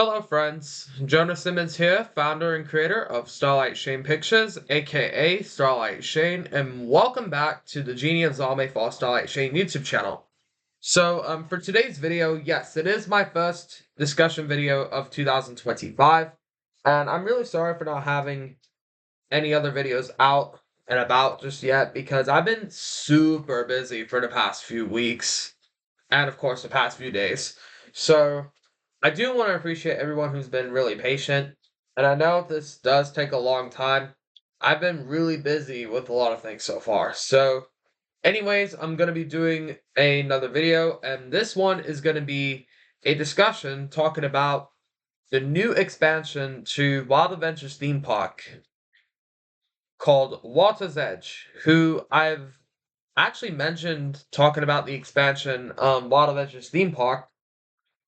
Hello, friends. Jonah Simmons here, founder and creator of Starlight Shane Pictures, aka Starlight Shane, and welcome back to the Genie and Zalme for Starlight Shane YouTube channel. So, for today's video, yes, it is my first discussion video of 2025, and I'm really sorry for not having any other videos out and about just yet because I've been super busy for the past few weeks, and of course, the past few days. So, I do want to appreciate everyone who's been really patient, and I know this does take a long time. I've been really busy with a lot of things so far. So, anyways, I'm going to be doing another video, and this one is going to be a discussion talking about the new expansion to Wild Adventures theme park called Water's Edge, who I've actually mentioned talking about the expansion Wild Adventures theme park.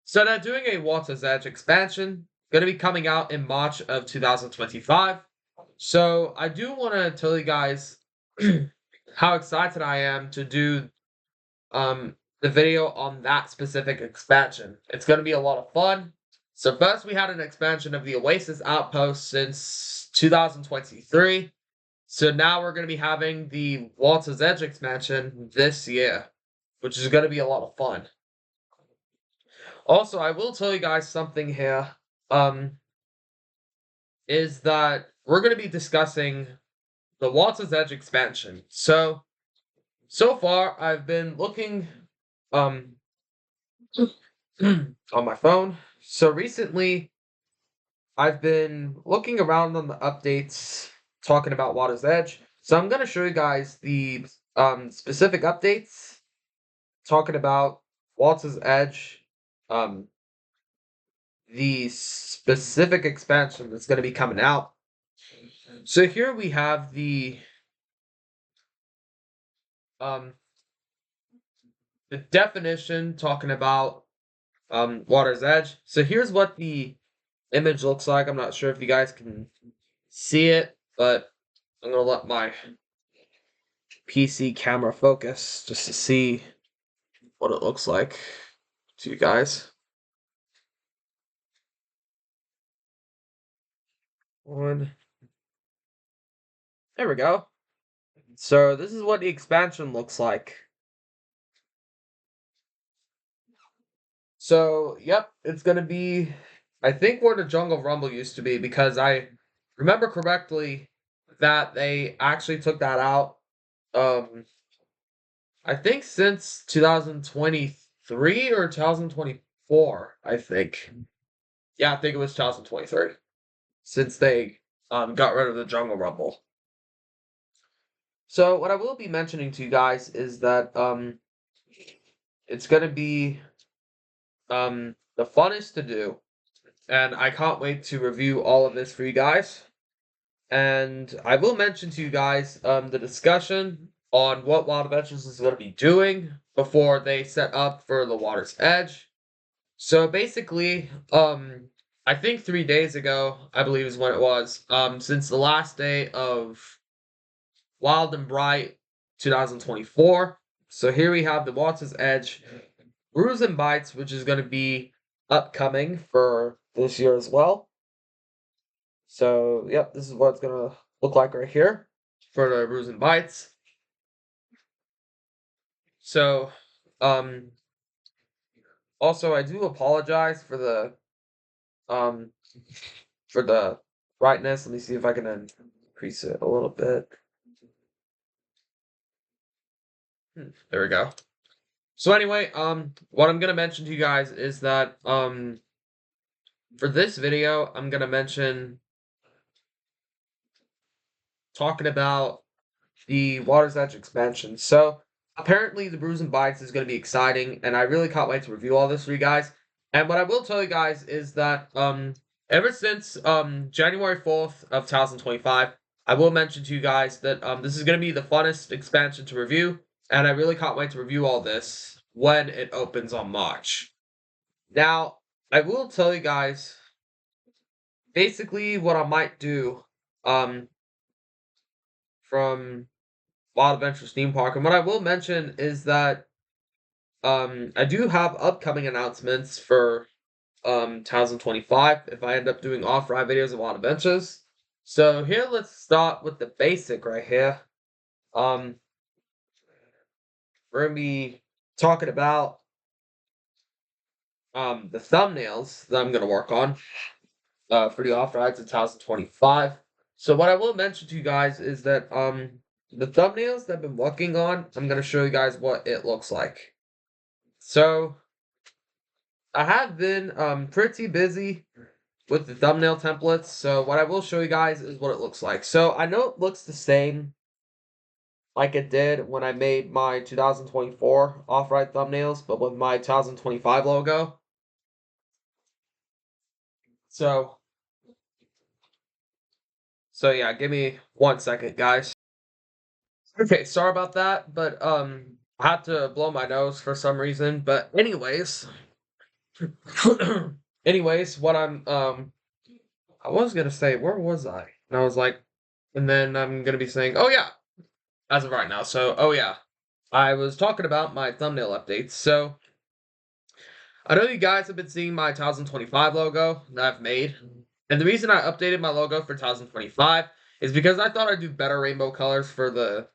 So they're doing a Water's Edge expansion, going to be coming out in March of 2025. So I do want to tell you guys how excited I am to do the video on that specific expansion. It's going to be a lot of fun. So first we had an expansion of the Oasis Outpost since 2023. So now we're going to be having the Water's Edge expansion this year, which is going to be a lot of fun. Also, I will tell you guys something here, is that we're going to be discussing the Water's Edge expansion. So far, I've been looking, on my phone. So recently, I've been looking around on the updates talking about Water's Edge. So I'm going to show you guys the, specific updates talking about Water's Edge, um, the specific expansion that's going to be coming out. So here we have um the definition talking about Water's Edge. So here's what the image looks like. I'm not sure if you guys can see it, but I'm gonna let my PC camera focus just to see what it looks like to you guys. There we go. So this is what the expansion looks like. So, yep, it's gonna be, I think, where the Jungle Rumble used to be, because I remember correctly that they actually took that out. I think since 2023 or 2024, I think. Yeah, I think it was 2023. Since they got rid of the Jungle Rumble. So what I will be mentioning to you guys is that it's gonna be the funnest to do, and I can't wait to review all of this for you guys. And I will mention to you guys the discussion on what Wild Adventures is going to be doing before they set up for the Water's Edge. So basically, I think 3 days ago, I believe is when it was, since the last day of Wild and Bright 2024. So here we have the Water's Edge Brews and Bites, which is going to be upcoming for this year as well. So, yep, this is what it's going to look like right here for the Brews and Bites. So, also, I do apologize for the, um, brightness. Let me see if I can increase it a little bit. There we go. So anyway, what I'm gonna mention to you guys is that, for this video, I'm gonna mention talking about the Water's Edge expansion. So apparently the Brews and Bites is going to be exciting, and I really can't wait to review all this for you guys. And what I will tell you guys is that ever since January 4th of 2025, I will mention to you guys that this is going to be the funnest expansion to review, and I really can't wait to review all this when it opens on March. Now, I will tell you guys basically what I might do from Wild Adventures theme park. And what I will mention is that I do have upcoming announcements for 2025 if I end up doing off-ride videos of wild adventures. So here, let's start with the basic right here. We're gonna be talking about the thumbnails that I'm gonna work on for the off-rides in 2025. So what I will mention to you guys is that the thumbnails that I've been working on, I'm gonna show you guys what it looks like. So I have been pretty busy with the thumbnail templates. So what I will show you guys is what it looks like. So I know it looks the same like it did when I made my 2024 off-ride thumbnails, but with my 2025 logo. So yeah, give me 1 second, guys. Okay, sorry about that, but I had to blow my nose for some reason. But anyways, what I was gonna say, where was I? And I was like, and then I'm gonna be saying, oh yeah, as of right now. So, oh yeah, I was talking about my thumbnail updates. So, I know you guys have been seeing my 2025 logo that I've made. And the reason I updated my logo for 2025 is because I thought I'd do better rainbow colors for the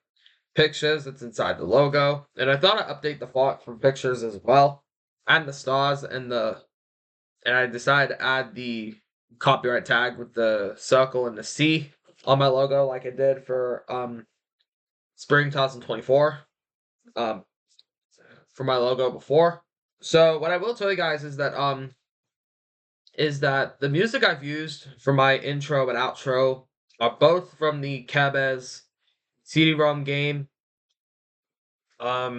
pictures that's inside the logo. And I thought I'd update the font for pictures as well. And the stars and I decided to add the copyright tag with the circle and the C on my logo like I did for spring 2024 for my logo before. So what I will tell you guys is that the music I've used for my intro and outro are both from the Cabez CD-ROM game. I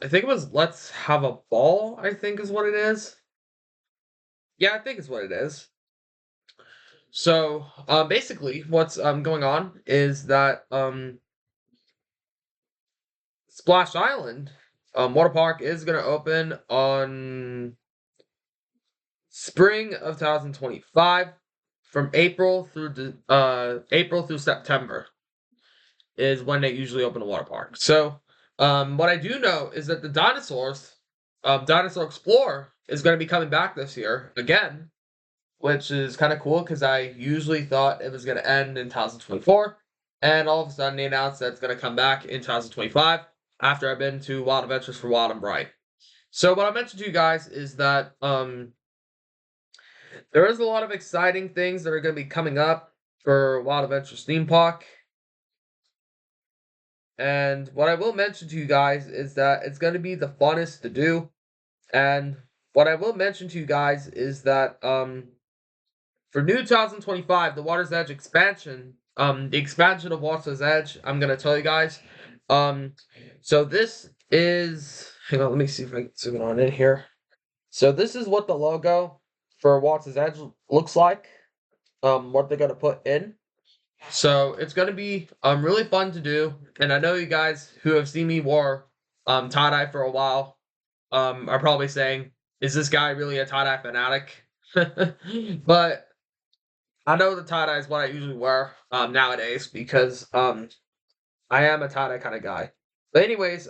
think it was Let's Have a Ball, I think is what it is. Yeah, I think it's what it is. So, basically what's going on is that Splash Island water park is going to open on spring of 2025 from April through September is when they usually open a water park. So, what I do know is that the dinosaurs, Dinosaur Explorer, is going to be coming back this year again, which is kind of cool because I usually thought it was going to end in 2024, and all of a sudden they announced that it's going to come back in 2025 after I've been to Wild Adventures for Wild and Bright. So what I mentioned to you guys is that there is a lot of exciting things that are going to be coming up for Wild Adventures Theme Park. And what I will mention to you guys is that it's going to be the funnest to do. And what I will mention to you guys is that for new 2025, the Water's Edge expansion, the expansion of Water's Edge, I'm going to tell you guys. So this is, hang on, let me see if I can zoom it on in here. So this is what the logo for Water's Edge looks like. What they're going to put in. So it's going to be really fun to do. And I know you guys who have seen me wear tie-dye for a while are probably saying, is this guy really a tie-dye fanatic? But I know the tie-dye is what I usually wear nowadays because I am a tie-dye kind of guy. But anyways,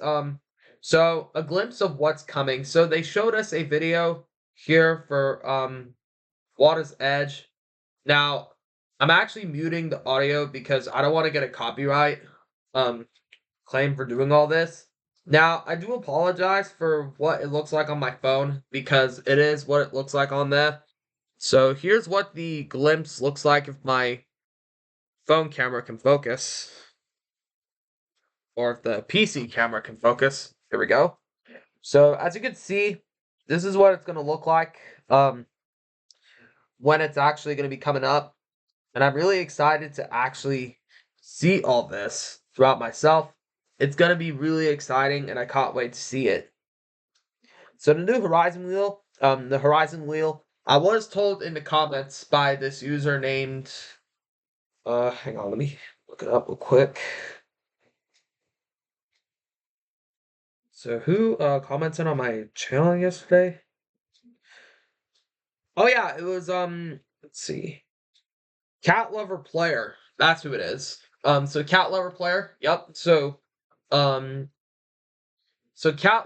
so a glimpse of what's coming. So they showed us a video here for Water's Edge. Now, I'm actually muting the audio because I don't want to get a copyright claim for doing all this. Now, I do apologize for what it looks like on my phone because it is what it looks like on there. So here's what the glimpse looks like if my phone camera can focus. Or if the PC camera can focus. Here we go. So as you can see, this is what it's going to look like when it's actually going to be coming up. And I'm really excited to actually see all this throughout myself. It's going to be really exciting, and I can't wait to see it. So the new Horizon Wheel, I was told in the comments by this user named, hang on, let me look it up real quick. So who commented on my channel yesterday? Oh yeah, it was let's see. Cat Lover Player. That's who it is. So Cat Lover Player. Yep. So Cat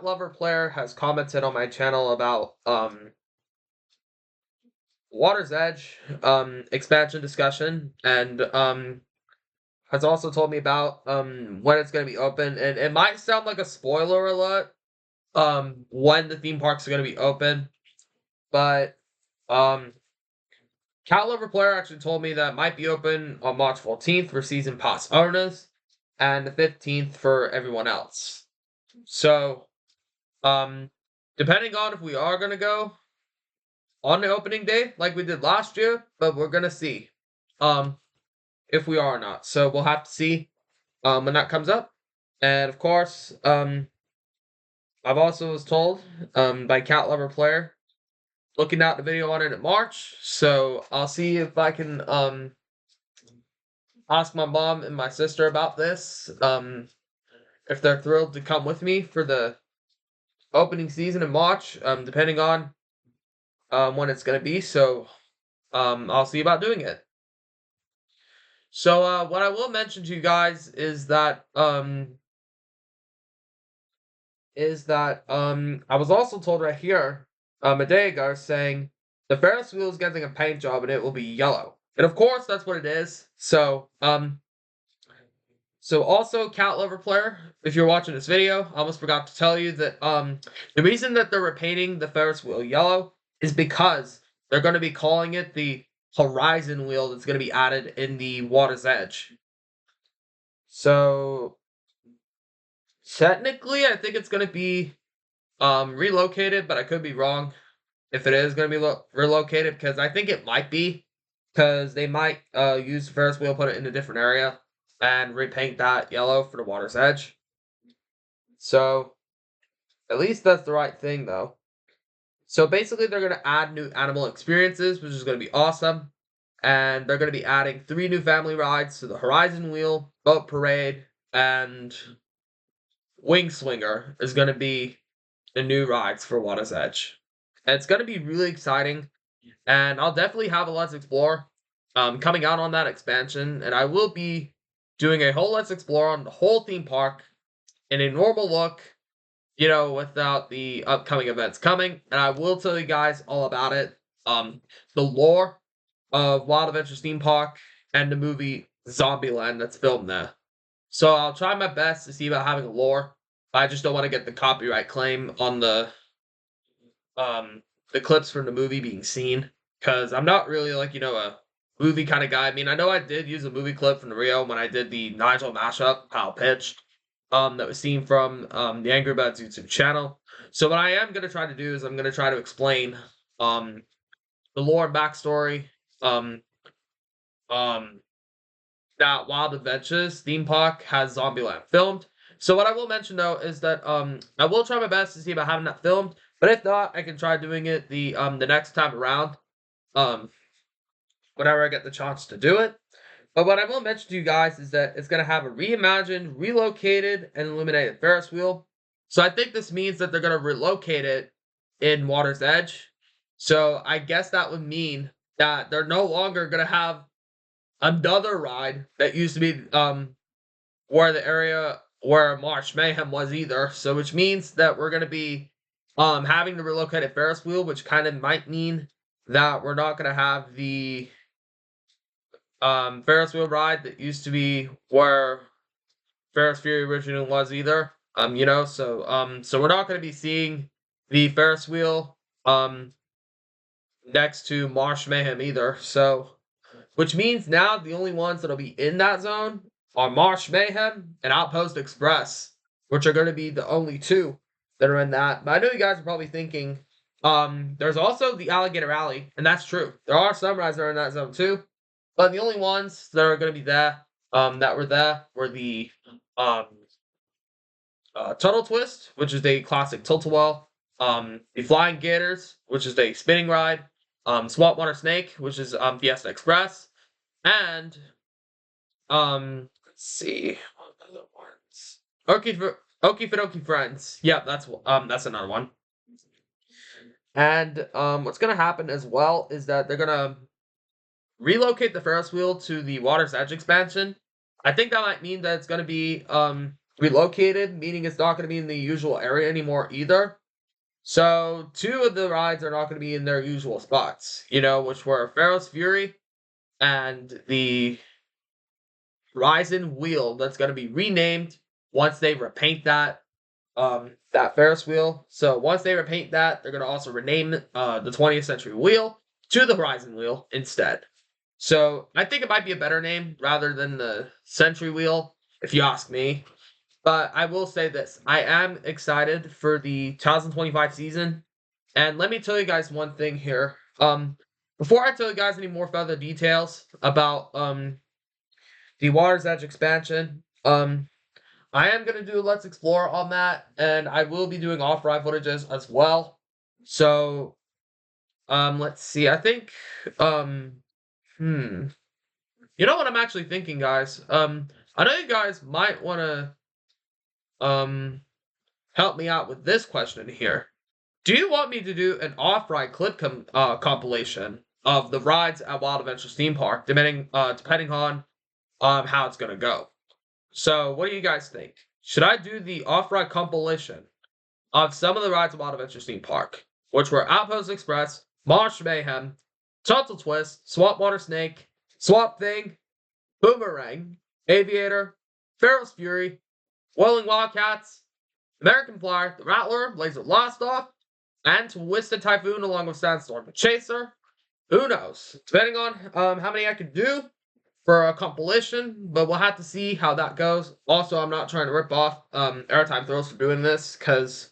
Lover Player has commented on my channel about Water's Edge expansion discussion, and has also told me about when it's going to be open, and it might sound like a spoiler alert when the theme parks are going to be open, but um Cat Lover Player actually told me that it might be open on March 14th for season pass owners and the 15th for everyone else. So depending on if we are going to go on the opening day like we did last year, but we're going to see if we are or not. So we'll have to see when that comes up. And of course, I've also was told by Cat Lover Player looking out the video on it in March. So I'll see if I can ask my mom and my sister about this. If they're thrilled to come with me for the opening season in March, depending on when it's gonna be. So I'll see about doing it. So what I will mention to you guys is that I was also told right here a day ago saying the Ferris wheel is getting a paint job and it will be yellow. And of course that's what it is. So also Cat Lover Player, if you're watching this video, I almost forgot to tell you that the reason that they're repainting the Ferris wheel yellow is because they're going to be calling it the Horizon wheel that's going to be added in the Water's Edge. So technically, I think it's going to be relocated, but I could be wrong if it is going to be relocated, because I think it might be, because they might use the Ferris wheel, put it in a different area, and repaint that yellow for the Water's Edge. So at least that's the right thing, though. So basically, they're going to add new animal experiences, which is going to be awesome. And they're going to be adding 3 new family rides to the Horizon Wheel, Boat Parade, and Wing Swinger is going to be the new rides for Water's Edge. And it's going to be really exciting. And I'll definitely have a Let's Explore coming out on that expansion. And I will be doing a whole Let's Explore on the whole theme park in a normal look, without the upcoming events coming. And I will tell you guys all about it. The lore of Wild Adventures Theme Park and the movie Zombieland that's filmed there. So I'll try my best to see about having a lore. I just don't want to get the copyright claim on the clips from the movie being seen, because I'm not really a movie kind of guy. I mean, I know I did use a movie clip from the Rio when I did the Nigel mashup, Kyle pitched, that was seen from the Angry Birds YouTube channel. So what I am gonna try to do is I'm gonna try to explain the lore and backstory that Wild Adventures theme park has Zombieland filmed. So what I will mention though is that I will try my best to see about having that filmed, but if not, I can try doing it the next time around, whenever I get the chance to do it. But what I will mention to you guys is that it's gonna have a reimagined, relocated, and illuminated Ferris wheel. So I think this means that they're gonna relocate it in Water's Edge. So I guess that would mean that they're no longer gonna have another ride that used to be where the area where March Mayhem was either. So which means that we're gonna be having the relocated Ferris wheel, which kind of might mean that we're not gonna have the Ferris wheel ride that used to be where Ferris Fury originally was either. So we're not gonna be seeing the Ferris wheel next to Marsh Mayhem either. So which means now the only ones that'll be in that zone are Marsh Mayhem and Outpost Express, which are going to be the only 2 that are in that. But I know you guys are probably thinking, there's also the Alligator Alley, and that's true. There are some rides that are in that zone too, but the only ones that are going to be there, that were there, were the Tunnel Twist, which is a classic tilt-a-whirl, the Flying Gators, which is a spinning ride, Swamp Water Snake, which is Fiesta Express, and let's see, what other ones? Okie Dokie Friends. Yeah, that's another one. And what's gonna happen as well is that they're gonna relocate the Ferris wheel to the Water's Edge expansion. I think that might mean that it's gonna be relocated, meaning it's not gonna be in the usual area anymore either. So 2 of the rides are not going to be in their usual spots, which were Ferris Fury and the Horizon Wheel that's going to be renamed once they repaint that Ferris wheel. So once they repaint that, they're going to also rename the 20th Century Wheel to the Horizon Wheel instead. So I think it might be a better name rather than the Century Wheel, if you ask me. But I will say this. I am excited for the 2025 season. And let me tell you guys one thing here. Before I tell you guys any more further details about the Water's Edge expansion, I am going to do a Let's Explore on that, and I will be doing off-ride footages as well. So, let's see. I think, you know what I'm actually thinking, guys? I know you guys might want to, help me out with this question here. Do you want me to do an off-ride clip compilation of the rides at Wild Adventures Theme Park, depending on how it's going to go? So, what do you guys think? Should I do the off-ride compilation of some of the rides at Wild Adventures Theme Park, which were Outpost Express, Monster Mayhem, Total Twist, Swamp Water Snake, Swamp Thing, Boomerang, Aviator, Ferris Fury, Whirling Wildcats, American Flyer, The Rattler, Laser Blast Off, and Twisted Typhoon along with Sandstorm and Chaser? Who knows? Depending on how many I could do for a compilation, but we'll have to see how that goes. Also, I'm not trying to rip off Airtime Thrills for doing this, because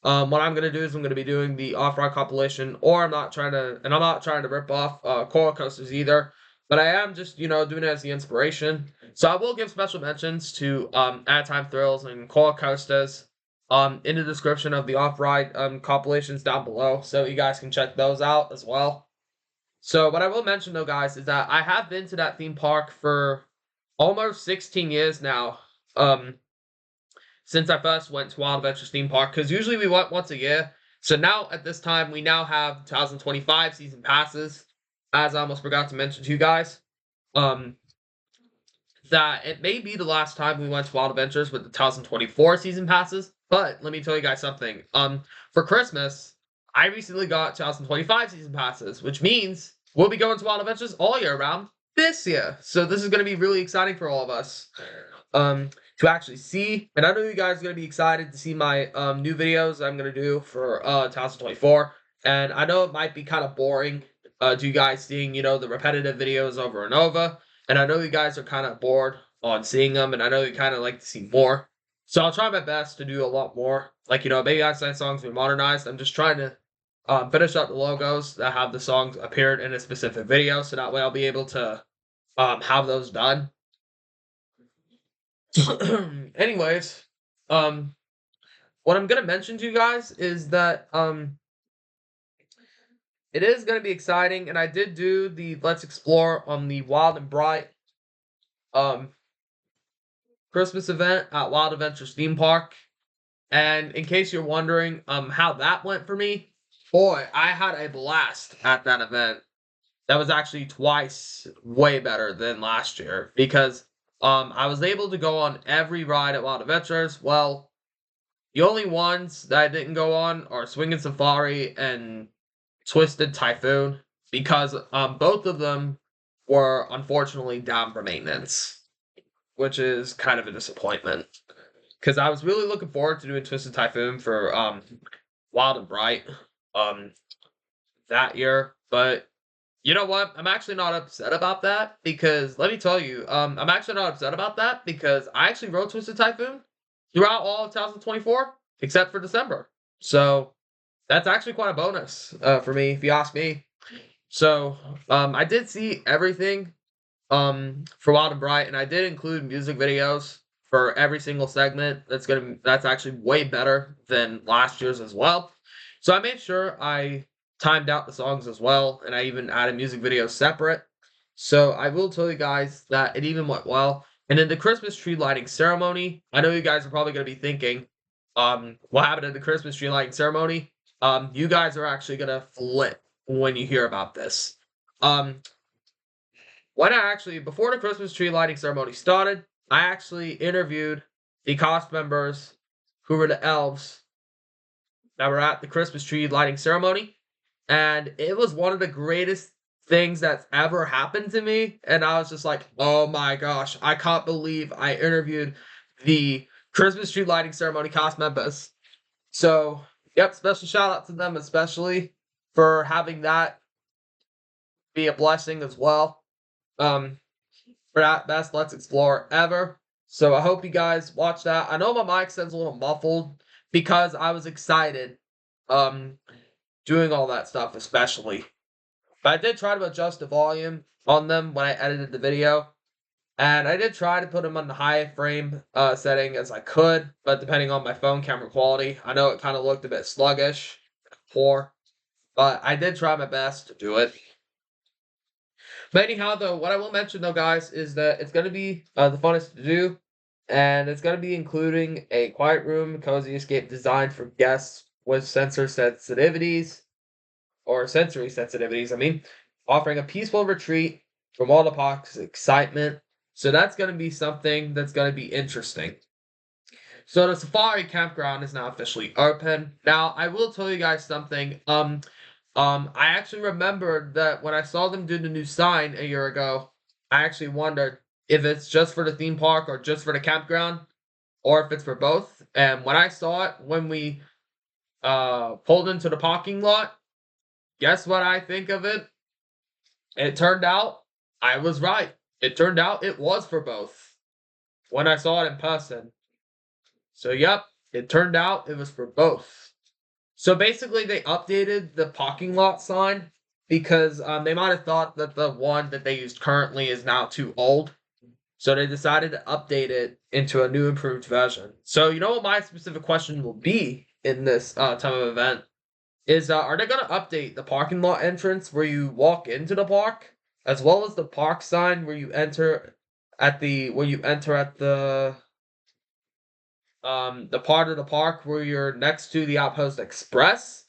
what I'm gonna do is I'm gonna be doing the off-road compilation, or I'm not trying to rip off Coral Coasters either. But I am just doing it as the inspiration. So I will give special mentions to Airtime Thrills and Coral Coasters in the description of the off-ride compilations down below, so you guys can check those out as well. So what I will mention though, guys, is that I have been to that theme park for almost 16 years now. Since I first went to Wild Adventures Theme Park, because usually we went once a year. So now at this time we now have 2025 season passes, as I almost forgot to mention to you guys. That it may be the last time we went to Wild Adventures with the 2024 season passes. But let me tell you guys something. For Christmas, I recently got 2025 season passes, which means we'll be going to Wild Adventures all year round this year. So this is going to be really exciting for all of us to actually see. And I know you guys are going to be excited to see my new videos I'm going to do for 2024. And I know it might be kind of boring to you guys seeing, the repetitive videos over and over. And I know you guys are kind of bored on seeing them, and I know you kind of like to see more. So I'll try my best to do a lot more. Like, maybe outside songs be modernized. I'm just trying to finish up the logos that have the songs appeared in a specific video, so that way I'll be able to have those done. Anyways, what I'm gonna mention to you guys is that it is gonna be exciting, and I did do the Let's Explore on the Wild and Bright Christmas event at Wild Adventures Theme Park. And in case you're wondering how that went for me, boy, I had a blast at that event. That was actually twice way better than last year, because I was able to go on every ride at Wild Adventures. Well, the only ones that I didn't go on are Swingin' Safari and Twisted Typhoon, because both of them were unfortunately down for maintenance, which is kind of a disappointment. Because I was really looking forward to doing Twisted Typhoon for Wild and Bright that year. But you know what? I'm actually not upset about that, because let me tell you, I'm actually not upset about that, because I actually rode Twisted Typhoon throughout all of 2024, except for December. So that's actually quite a bonus for me, if you ask me. So I did see everything for Wild and Bright, and I did include music videos for every single segment. That's actually way better than last year's as well. So I made sure I timed out the songs as well, and I even added music videos separate. So I will tell you guys that it even went well. And in the Christmas tree lighting ceremony, I know you guys are probably going to be thinking, what happened at the Christmas tree lighting ceremony? You guys are actually going to flip when you hear about this. Before the Christmas tree lighting ceremony started, I actually interviewed the cast members who were the elves that were at the Christmas tree lighting ceremony, and it was one of the greatest things that's ever happened to me. And I was just like, oh my gosh, I can't believe I interviewed the Christmas tree lighting ceremony cast members. So, yep, special shout out to them, especially for having that be a blessing as well. Um, for that best Let's Explore ever. So I hope you guys watch that. I know my mic sounds a little muffled because I was excited doing all that stuff, especially. But I did try to adjust the volume on them when I edited the video. And I did try to put them on the high frame setting as I could, but depending on my phone camera quality, I know it kind of looked a bit sluggish, poor, but I did try my best to do it. But anyhow, though, what I will mention, though, guys, is that it's going to be the funnest to do, and it's going to be including a quiet room, cozy escape designed for guests with sensor sensitivities, or sensory sensitivities, I mean, offering a peaceful retreat from all the pox excitement. So that's going to be something that's going to be interesting. So the safari campground is now officially open. Now, I will tell you guys something. I actually remembered that when I saw them do the new sign a year ago, I actually wondered if it's just for the theme park or just for the campground, or if it's for both. And when I saw it, when we pulled into the parking lot, guess what I think of it? It turned out I was right. It turned out it was for both when I saw it in person. So, yep, it turned out it was for both. So basically, they updated the parking lot sign because they might have thought that the one that they used currently is now too old. So they decided to update it into a new, improved version. So you know what my specific question will be in this time of event is: are they going to update the parking lot entrance where you walk into the park, as well as the park sign where you enter at the part of the park where you're next to the Outpost Express?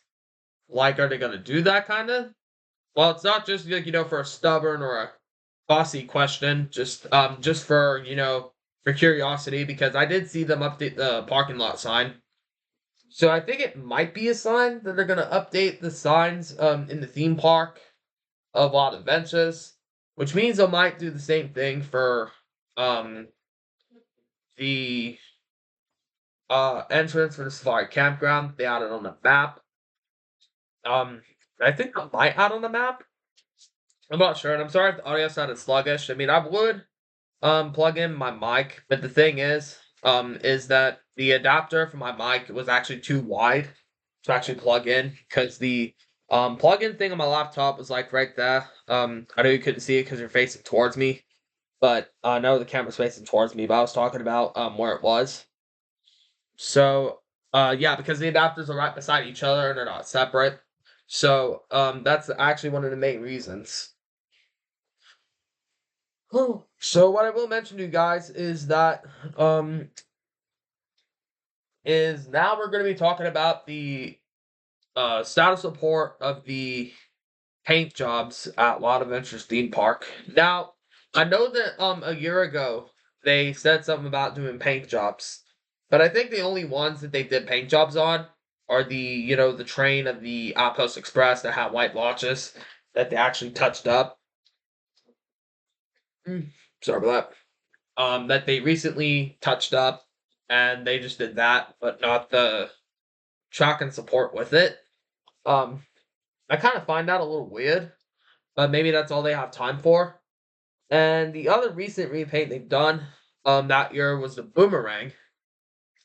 Like, are they gonna do that kind of? Well, it's not just like for a stubborn or a bossy question, just for for curiosity, because I did see them update the parking lot sign. So I think it might be a sign that they're gonna update the signs in the theme park of Wild Adventures, which means they might do the same thing for um the entrance for the Safari Campground. They added on the map. Um, I think I might add on the map. I'm not sure, and I'm sorry if the audio sounded sluggish. I mean, I would plug in my mic, but the thing is that the adapter for my mic was actually too wide to actually plug in because the plug-in thing on my laptop was like right there. I know you couldn't see it because you're facing towards me, but I know the camera's facing towards me. But I was talking about where it was. So yeah, because the adapters are right beside each other and they're not separate. So that's actually one of the main reasons. So what I will mention to you guys is that um is now we're going to be talking about the status report of the paint jobs at Wild Adventures Theme Park. Now, I know that a year ago they said something about doing paint jobs, but I think the only ones that they did paint jobs on are the train of the Outpost Express that had white blotches that they actually touched up. Sorry about that. That they recently touched up, and they just did that, but not the track and support with it. Um, I kind of find that a little weird, but maybe that's all they have time for. And the other recent repaint they've done that year was the boomerang,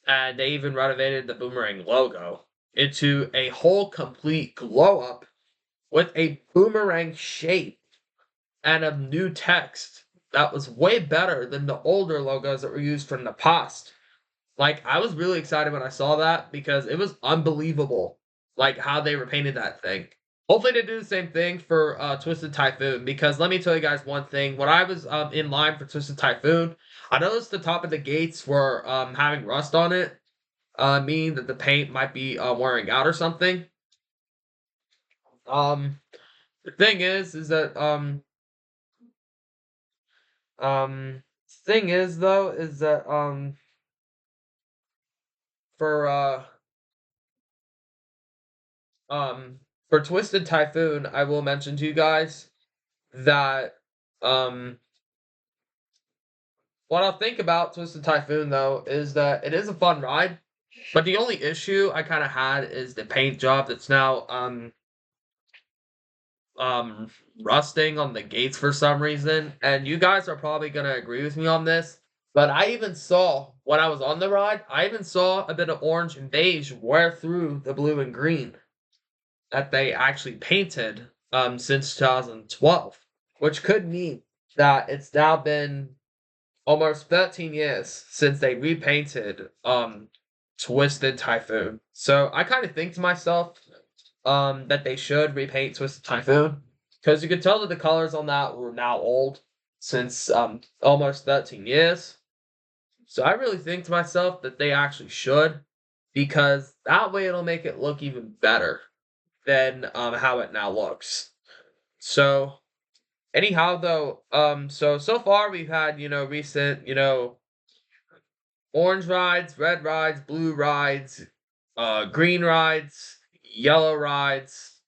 and they even renovated the boomerang logo into a whole complete glow up with a boomerang shape and a new text that was way better than the older logos that were used from the past. Like, I was really excited when I saw that because it was unbelievable, like, how they repainted that thing. Hopefully they do the same thing for Twisted Typhoon, because let me tell you guys one thing. When I was in line for Twisted Typhoon, I noticed the top of the gates were having rust on it, meaning that the paint might be wearing out or something. Um, the thing is that thing is though is that for for Twisted Typhoon, I will mention to you guys that um what I'll think about Twisted Typhoon though is that it is a fun ride, but the only issue I kind of had is the paint job that's now um rusting on the gates for some reason, and you guys are probably gonna agree with me on this. But I even saw when I was on the ride, I even saw a bit of orange and beige wear through the blue and green that they actually painted since 2012, which could mean that it's now been almost 13 years since they repainted Twisted Typhoon. So I kind of think to myself that they should repaint Twisted Typhoon because you could tell that the colors on that were now old since almost 13 years. So I really think to myself that they actually should, because that way it'll make it look even better than how it now looks. So anyhow though, so far we've had, recent, orange rides, red rides, blue rides, green rides, yellow rides,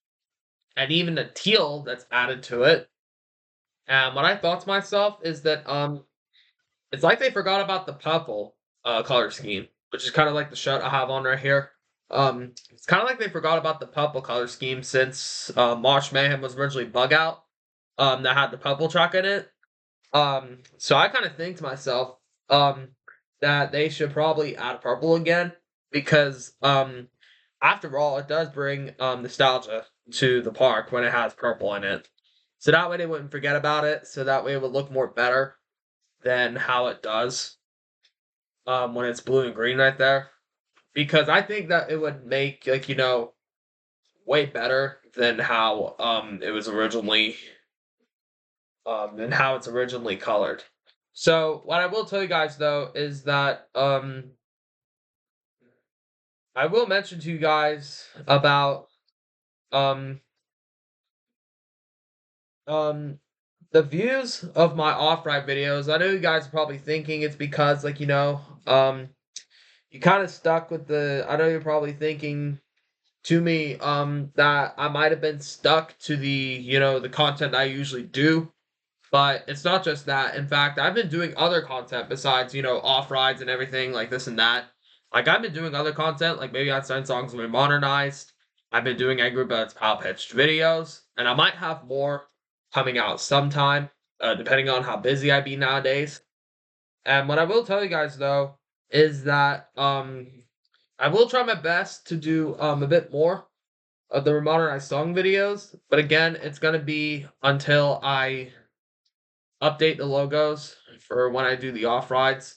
and even a teal that's added to it. And what I thought to myself is that it's like they forgot about the purple color scheme, which is kind of like the shirt I have on right here. It's kind of like they forgot about the purple color scheme since March Mayhem was originally Bug Out, that had the purple truck in it. So I kind of think to myself, that they should probably add purple again because, after all, it does bring nostalgia to the park when it has purple in it. So that way they wouldn't forget about it. So that way it would look more better than how it does when it's blue and green right there. Because I think that it would make, like, way better than how it was originally than how it's originally colored. So what I will tell you guys though is that I will mention to you guys about um um the views of my off-ride videos. I know you guys are probably thinking it's because, like, you kind of stuck with the, I know you're probably thinking to me that I might have been stuck to the, the content I usually do. But it's not just that. In fact, I've been doing other content besides, off rides and everything like this and that. Like, I've been doing other content, like maybe Einstein songs have been modernized. I've been doing Angry Birds Pal Pitched videos, and I might have more coming out sometime, depending on how busy I be nowadays. And what I will tell you guys though is that I will try my best to do a bit more of the modernized song videos, but again, it's gonna be until I update the logos for when I do the off rides.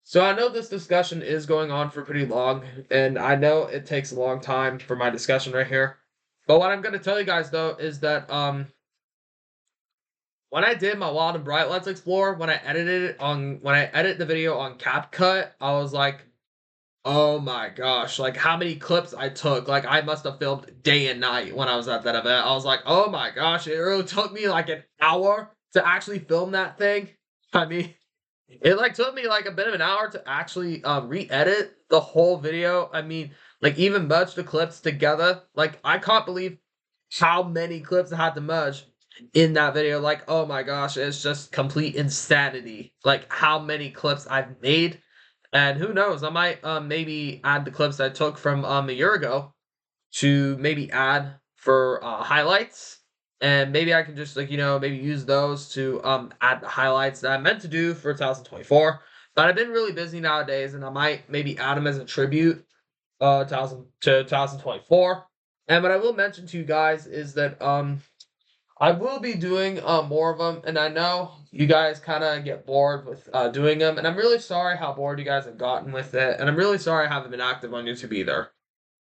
So I know this discussion is going on for pretty long, and I know it takes a long time for my discussion right here. But what I'm going to tell you guys though is that when I did my Wild and Bright Let's Explore, when I edit the video on CapCut, I was like, oh my gosh, like how many clips I took. Like I must have filmed day and night when I was at that event. I was like, oh my gosh, it really took me like an hour to actually film that thing. I mean, it like took me like a bit of an hour to actually re-edit the whole video. I mean, like even merge the clips together. Like I can't believe how many clips I had to merge in that video. Like, oh my gosh, it's just complete insanity. Like how many clips I've made. And who knows, I might maybe add the clips I took from a year ago to maybe add for highlights. And maybe I can just, like, maybe use those to add the highlights that I meant to do for 2024. But I've been really busy nowadays, and I might maybe add them as a tribute to 2024. And what I will mention to you guys is that I will be doing more of them, and I know you guys kind of get bored with doing them, and I'm really sorry how bored you guys have gotten with it, and I'm really sorry I haven't been active on YouTube either.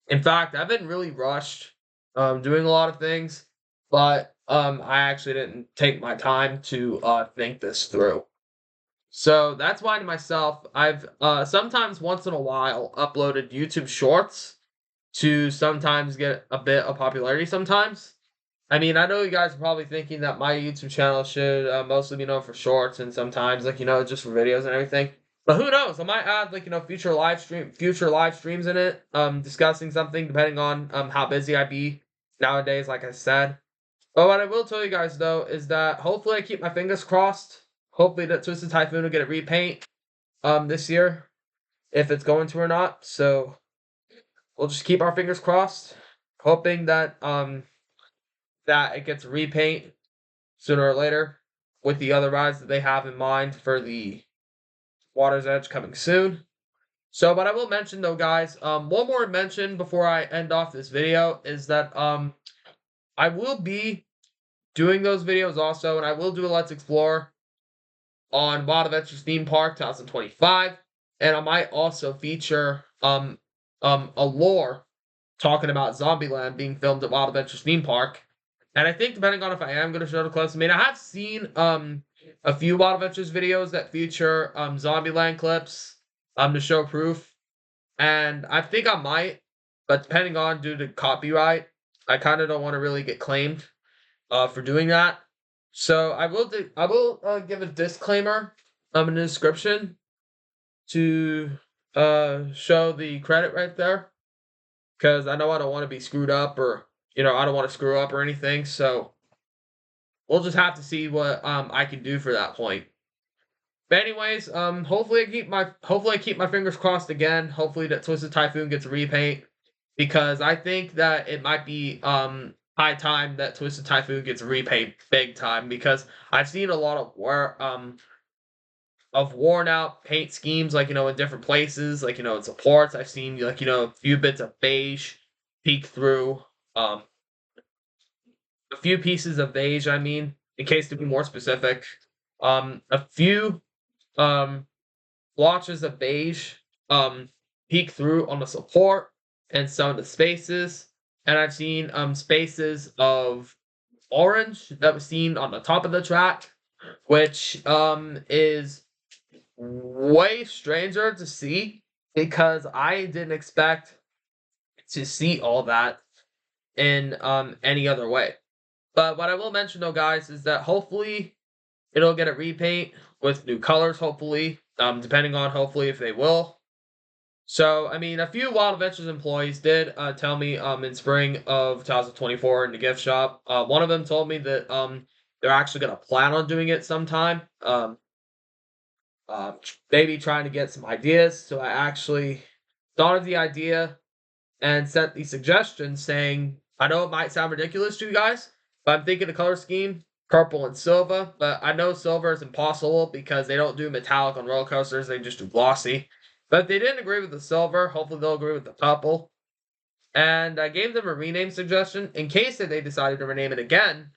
In fact, I've been really rushed doing a lot of things, but I actually didn't take my time to think this through. So that's why to myself, I've sometimes once in a while uploaded YouTube Shorts to sometimes get a bit of popularity sometimes. I mean, I know you guys are probably thinking that my YouTube channel should mostly be known for shorts and sometimes, like, just for videos and everything. But who knows? I might add, like, future live streams in it, discussing something depending on how busy I be nowadays, like I said. But what I will tell you guys, though, is that hopefully I keep my fingers crossed. Hopefully that Twisted Typhoon will get a repaint this year, if it's going to or not. So we'll just keep our fingers crossed, hoping that that it gets a repaint sooner or later with the other rides that they have in mind for the Water's Edge coming soon. So, but I will mention though, guys, one more mention before I end off this video is that I will be doing those videos also, and I will do a Let's Explore on Wild Adventures Theme Park 2025, and I might also feature a lore talking about Zombieland being filmed at Wild Adventures Theme Park. And I think depending on if I am going to show the clips, I mean I have seen a few Wild Adventures videos that feature Zombieland clips to show proof, and I think I might, but depending on due to copyright, I kind of don't want to really get claimed for doing that. So I will give a disclaimer in the description to show the credit right there, because I know I don't want to be screwed up, or I don't want to screw up or anything. So we'll just have to see what I can do for that point. But anyways, hopefully I keep my fingers crossed again. Hopefully that Twisted Typhoon gets a repaint, because I think that it might be high time that Twisted Typhoon gets a repaint big time, because I've seen a lot of worn out paint schemes, like in different places, like in supports. I've seen like a few bits of beige peek through, a few pieces of beige, I mean, in case to be more specific, a few blotches of beige peek through on the support and some of the spaces, and I've seen spaces of orange that was seen on the top of the track, which is way stranger to see, because I didn't expect to see all that in any other way. But what I will mention though, guys, is that hopefully it'll get a repaint with new colors, hopefully, depending on hopefully if they will. So, I mean, a few Wild Adventures employees did tell me in spring of 2024 in the gift shop. One of them told me that they're actually going to plan on doing it sometime. Maybe trying to get some ideas. So I actually thought of the idea and sent the suggestion saying, I know it might sound ridiculous to you guys, but I'm thinking the color scheme, purple and silver. But I know silver is impossible because they don't do metallic on roller coasters. They just do glossy. But if they didn't agree with the silver, hopefully they'll agree with the purple. And I gave them a rename suggestion in case that they decided to rename it again.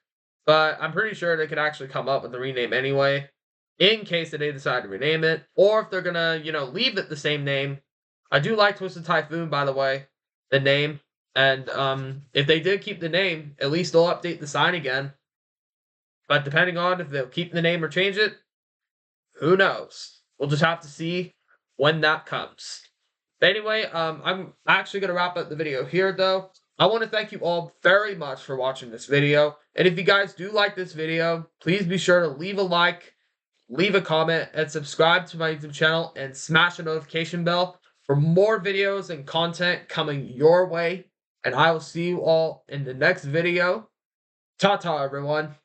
But I'm pretty sure they could actually come up with a rename anyway, in case that they decide to rename it. Or if they're going to, leave it the same name. I do like Twisted Typhoon, by the way, the name. And if they did keep the name, at least they'll update the sign again. But depending on if they'll keep the name or change it, who knows? We'll just have to see when that comes. But anyway, I'm actually going to wrap up the video here, though. I want to thank you all very much for watching this video. And if you guys do like this video, please be sure to leave a like, leave a comment, and subscribe to my YouTube channel, and smash the notification bell for more videos and content coming your way. And I will see you all in the next video. Ta-ta, everyone.